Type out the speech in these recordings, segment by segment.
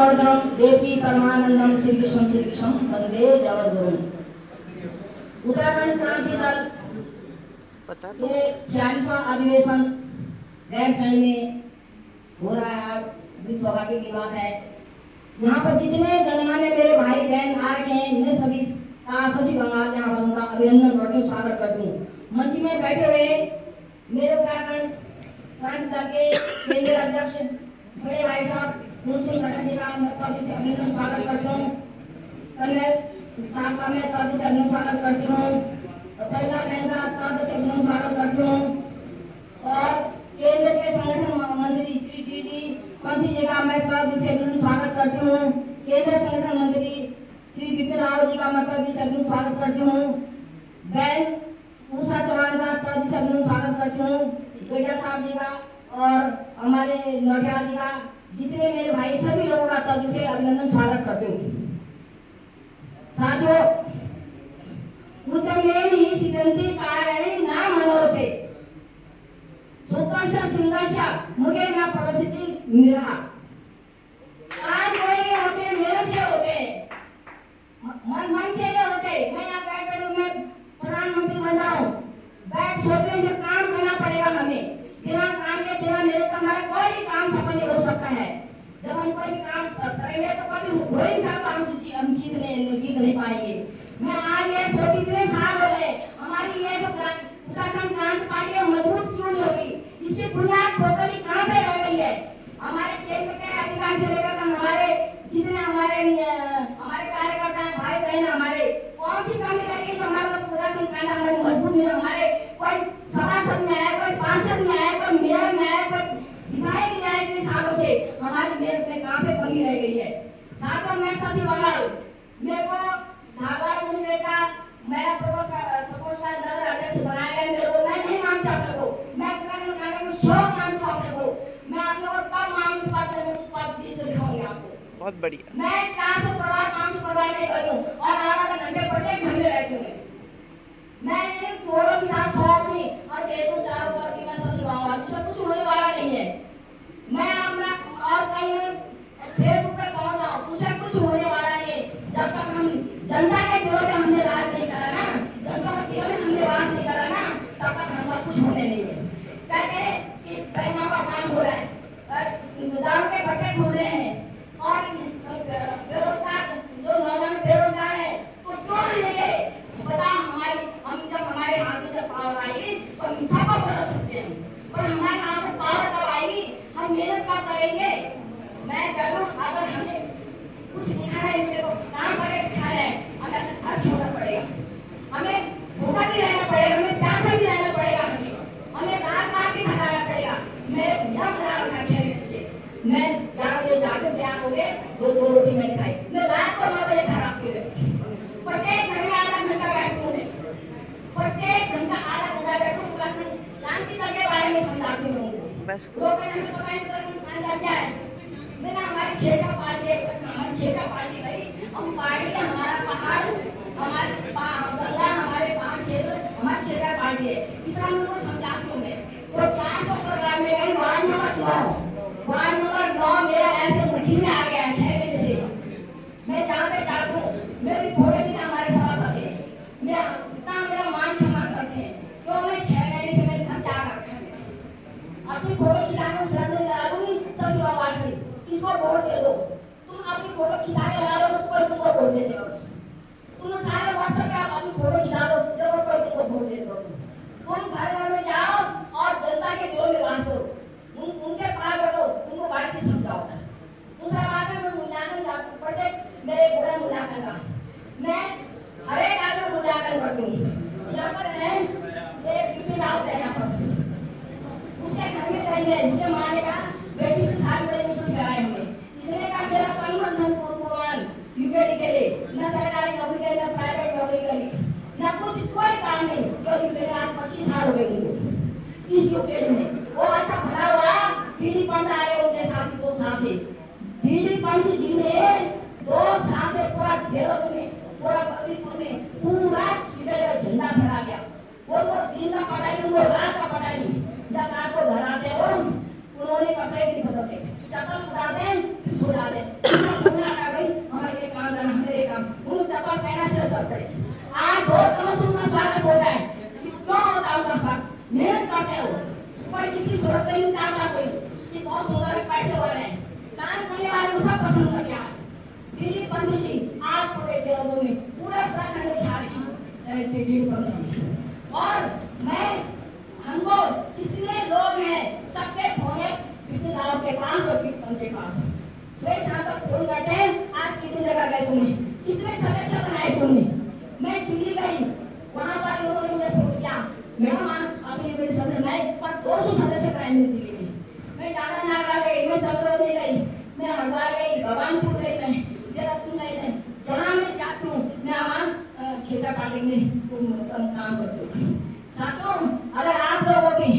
जनार्दनम देवी परमानंदम श्री कृष्ण वंदे जगद्गुरुम। उत्तराखंड क्रांति दल ये 46वां अधिवेशन गैरसैंण में हो रहा है। बड़ी सौभाग्य की बात है। यहाँ पर जितने गणमान्य मेरे भाई बहन आ रहे हैं, मैं सभी का सचिव बंगाल यहाँ पर उनका अभिनंदन करती हूँ, स्वागत करती हूँ। मंच में बैठे हुए मेरे उत्तराखंड क्रांति दल के केंद्रीय अध्यक्ष बड़े भाई साहब मुंशी घटक जी का मैं तौर से अभिनंदन स्वागत करती हूँ। कर्नल साहब का मैं तौर से अभिनंदन स्वागत करती हूँ। पहला बहन का तौर से अभिनंदन स्वागत करती हूँ। और केंद्र के संगठन मंत्री श्री टी पंथी जी का मैं तौर से अभिनंदन स्वागत करती हूँ। केंद्र संगठन मंत्री श्री विपिन रावत जी का मैं तौर से अभिनंदन स्वागत करती हूँ। बहन उषा चौहान का तौर से अभिनंदन स्वागत करती हूँ। गढ़िया साहब जी का और हमारे नोटिया जी का, जितने मेरे भाई सभी लोगों का तब से अभिनंदन स्वागत करते हूँ। साथियों, उद्यमेन सिद्धंति कारणे न मनोरथे सुखस्य सिंहस्य मुझे न परिस्थिति मिला। आज कोई नहीं होते, मेरे से होते, मन से नहीं होते। मैं यहाँ बैठ कर मैं प्रधानमंत्री बन जाऊँ, बैठ सोचने से काम करना पड़ेगा हमें। बिना काम के बिना मेरे का हमारा कोई भी काम सफल नहीं हो सकता है। जब हम कोई भी काम करेंगे तो कभी हो ही नहीं सकता, हम जीत नहीं पाएंगे। मैं आज ये सोच, इतने साल हो गए हमारी ये जो उत्तराखंड क्रांति पार्टी है मजबूत क्यों नहीं होगी, इसकी बुनियाद खोखली कहाँ पे रह गई है। हमारे केंद्र के अधिकार से लेकर हमारे जितने हमारे कार्यकर्ता हैं, भाई बहन हमारे, कौन सी कमी रह गई जो हमारा उत्तराखंड क्रांति मजबूत नहीं है। हमारे कोई सभासद नहीं आया, कोई पार्षद नहीं आया, कोई मेयर नहीं आया, कोई विधायक नहीं आया। इतने सालों से हमारी मेहनत में कहाँ पे कमी रह गई है। साथों में सचिव बंगाल मेरे को धागवाड़ मुझे का मेरा प्रपोजल नगर अध्यक्ष बनाया गया। मेरे को मैं नहीं मानती आप लोगों को, मैं उत्तराखंड क्रांति को शौक मानती हूँ। आप लोगों को मैं आप लोगों को तब मानती पद जीत कर दिखाऊंगी आपको। बहुत बढ़िया। मैं 400 परिवार 500 परिवार में गई हूँ और आधा घंटे प्रत्येक घर में रहती हूँ। मैं इन फोटो की ना शौक नहीं और बेतु चारों तरफ की मैं सचिव आऊंगा, उससे कुछ होने वाला नहीं है। मैं और कहीं में फेसबुक पे पहुंच जाऊं, उससे कुछ होने वाला नहीं। जब तक हम जनता के दिलों में हमने राज नहीं करा ना, जनता के दिलों में हमने वास नहीं करा ना, तब तक हमारा कुछ होने नहीं है। कहते हैं कि पैना का काम हो रहा है, दारू के भट्टे खोल रहे हैं और बेरोजगार जो नौजवान बेरोजगार है तो क्यों नहीं पता। हम जब हमारे हाथ में जब पावर आएगी तो हम छापा बदल सकते हैं, और हमारे हाथ में पावर कब आएगी, हम मेहनत कब करेंगे। मैं करूँ अगर हमने कुछ लिखा है, देखो काम करके दिखा है, हमें अपना घर छोड़ना पड़ेगा, हमें भूखा भी रहना पड़ेगा, हमें प्यासा भी रहना पड़ेगा, हमें रात भी खराना पड़ेगा। मेरे यम खा रखा 6 महीने से, मैं 11 बजे जाके तैयार हो गए, 2 रोटी मैंने खाई। मैं रात को 9 बजे खराब की प्रत्येक घर में आधा घंटा बैठती हूँ, प्रत्येक घंटा आधा घंटा बैठूं, उत्तराखंड क्रांति दल के बारे में समझाती हूँ। लोग हमें पता नहीं क्या है। मेरा हमारी क्षेत्र पार्टी है, हमारी क्षेत्र पार्टी भाई हम पार्टी है, हमारा पहाड़ हमारे गंगा हमारे पहाड़ क्षेत्र हमारी क्षेत्र पार्टी है। इस तरह मैं उनको समझाती हूँ। मैं तो 400 प्रोग्राम में गई, वार्ड नंबर 9 मेरा ऐसे मुट्ठी में आ गया है 6 महीने से। मैं जहाँ पे जाती हूँ मेरी फोटो की हमारे सभासद है, मैं इतना मेरा मान सम्मान करते हैं क्यों। मैं 6 महीने से मेरे घर जा रखा है, अपनी फोटो खिंचाने सर में लगा दूंगी, सच आवाज में किसको वोट दे दो। तुम अपनी फोटो खिंचा के लगा दो तो कोई तुमको वोट दे देगा। तुम सारे व्हाट्सएप पे अपनी फोटो खिंचा दो, देखो कोई तुमको वोट दे देगा। तुम घर में जाओ और जनता के दिलों में वास करो, उनके पास बैठो, उनको बात की समझाओ। दूसरा बात है, मैं मूल्यांकन प्रत्येक मेरे पूरा मूल्यांकन का मैं हर एक आदमी मूल्यांकन करती हूँ। यहाँ पर है एक विपिन रावत है, यहाँ पर उसके घर में कहीं है, उसके माँ ने कहा बेटी से शादी बड़े मुश्किल से कराए हमने। इसने कहा मेरा परिवार धन पूर्वान यूपीडी के लिए, न सरकारी नौकरी के लिए, न प्राइवेट नौकरी के लिए, न कुछ कोई काम नहीं, क्योंकि मेरे आज 25 साल हो गए उनको इस यूपीडी में। वो अच्छा भला हुआ बीडी पंथ आ गए उनके साथ 2 साल से। बीडी पंथ जी ने 2 साल से पूरा देहरादून में, पूरा बद्रीपुर में पूरा यूपीडी का झंडा फहरा गया। वो दिन का पढ़ाई, उनको रात का पढ़ाई। जब रात को घर आते हो उन्होंने कपड़े भी बदलते, चप्पल उतारते फिर सो जाते। टिकट पर। और मैं हमको जितने लोग हैं सबके फोन है बिपिन के पास और बिपिन के पास। सुबह शाम तक फोन करते हैं, आज कितनी जगह गए तुमने, कितने सदस्य बनाए तुमने। मैं दिल्ली गई, वहाँ पर उन्होंने मुझे फोन किया, मैडम अभी मेरे सदस्य बनाए पर 200 सदस्य बनाए मेरी दिल्ली में। मैं टाटा नागा गई, मैं चंद्रवती गई, मैं हरिद्वार गई, भगवानपुर गई, मैं देहरादून गई, मैं जहाँ मैं जाती हूँ मैं वहाँ क्षेत्र पार्टी में काम करती हूँ। साथियों, अगर आप लोगों भी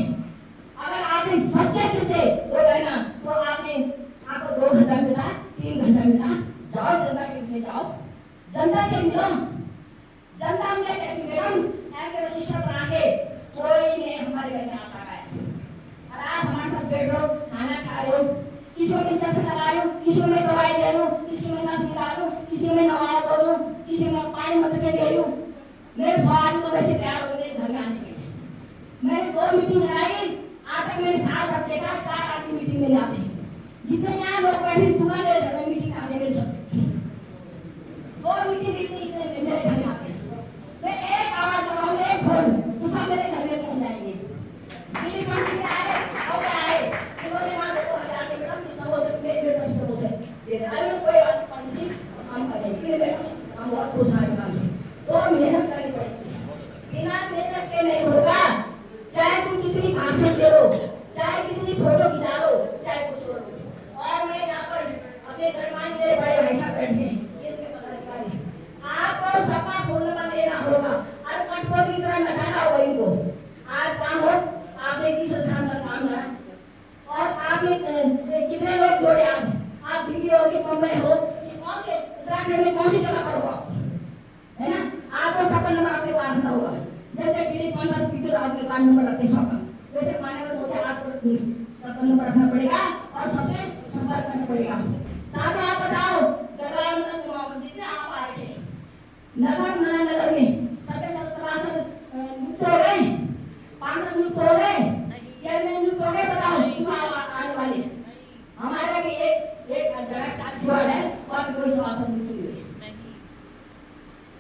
अगर आपने सच्चे दिल से वो है ना तो आपको 2 घंटा मिला, 3 घंटा मिला, जाओ जनता के बीच में जाओ, जनता से मिलो। जनता मुझे कहती मैडम ऐसे रजिस्टर बना के कोई नहीं हमारे घर में आता है। और आप हमारे साथ बैठ रहे हो, खाना खा रहे हो, किसी को इंजेक्शन लगा रहे हो, किसी को मैं दवाई दे रही हूँ, किसी में नस मिला रही हूँ, किसी में नवाया कर रही हूँ, किसी में पानी मत के दे रही हूँ। मेरे 100 आदमी तो वैसे तैयार हो गए घर में आने के लिए। मैंने 2 मीटिंग लगाई, आज तक मैंने 7 हफ्ते का 4 आदमी मीटिंग में आते हैं। जितने यहाँ लोग बैठे दुकान मेरे घर में मीटिंग आते मेरे साथ 2 मीटिंग इतने मेरे घर में आते हैं। मैं एक आवाज लगाऊंगा, एक फोन तो सब मेरे घर में पहुंच जाएंगे। मीटिंग पंच से आए और आए इन्होंने वहाँ 2000 के मैडम समोसे मेरे बेटा समोसे दे दे। अरे कोई बात पंच जी हम करेंगे फिर मैडम हम बहुत खुश हैं काम से। तो मेहनत करनी पड़ेगी, बिना मेहनत के नहीं होगा। चाहे तुम कितनी भाषण दे लो, चाहे कितनी फोटो खिंचा लो, चाहे कुछ करो। और मैं यहाँ पर अपने धर्मान मेरे बड़े भाई साहब बैठे हैं, ये उनके पदाधिकारी, आपको सबका फोन नंबर देना होगा और कठपुतली की तरह नचाना होगा इनको। आज काम हो, आपने किस स्थान पर काम करा और आपने कितने लोग जोड़े, आप दिल्ली हो कि मुंबई हो कि कौन से उत्तराखंड में कौन सी जगह पर हो, है ना, आपको सबका नंबर आपके पास रखना होगा। जैसे टीडी 15 पीपल आपके पास नंबर रखते सबका, वैसे मानेगा तो से आपको सबका नंबर रखना पड़ेगा और सबसे संपर्क करना पड़ेगा। साथ आप बताओ गढ़वाल में जितने आप आए थे नगर महानगर में सबके सब सभासद नियुक्त हो गए, पार्षद नियुक्त हो गए, चेयरमैन नियुक्त हो गए। बताओ चुनाव आने वाले हमारे भी एक जगह 40 वार्ड है और कोई सभासद नियुक्त नहीं हुए।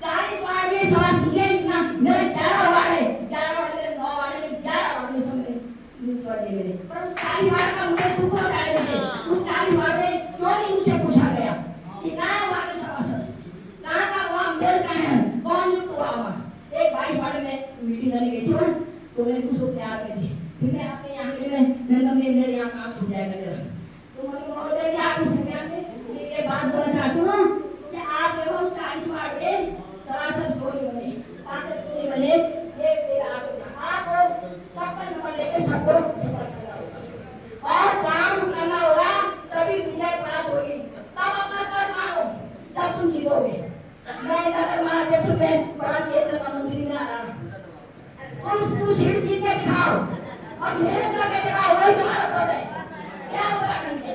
40 वार्ड में सभासद मुझे इतना मेरे 11 वार्ड है, 11 वार्ड मेरे 9 वार्ड में 11 वार्ड में सब मेरे नियुक्त वार्ड मेरे, पर उस 40 वार्ड का मुझे दुख हो रहा है। उस 40 वार्ड में क्यों नहीं मुझसे पूछा गया कि कहाँ वार्ड सभासद कहाँ का वहाँ मेल का है, कौन नियुक्त हुआ वहाँ। एक 22 वार्ड में मीटिंग करने गई थी वहाँ, तो मैंने कुछ लोग तैयार कर दिए, फिर मैं आपके यहाँ के लिए मैं मेरे यहाँ काम छूट जाएगा मेरा। तो मैंने महोदय जी आप इस संज्ञान में ये बात बोलना चाहती हूँ कि आप देखो 40 वार्ड में सभासद क्यों नहीं बने, पार्षद क्यों नहीं बने, ये आप सबका नंबर लेके सबको सफल करना होगा और काम करना होगा, तभी विजय प्राप्त होगी। तब अपना पद मानो जब तुम जीतोगे। मैं नगर महादेश में बड़ा केंद्र का मंत्री में आ रहा हूँ, तुम सीट जीत के दिखाओ और मेहनत करके दिखाओ, वही तुम्हारा पद है। क्या उत्तराखंड से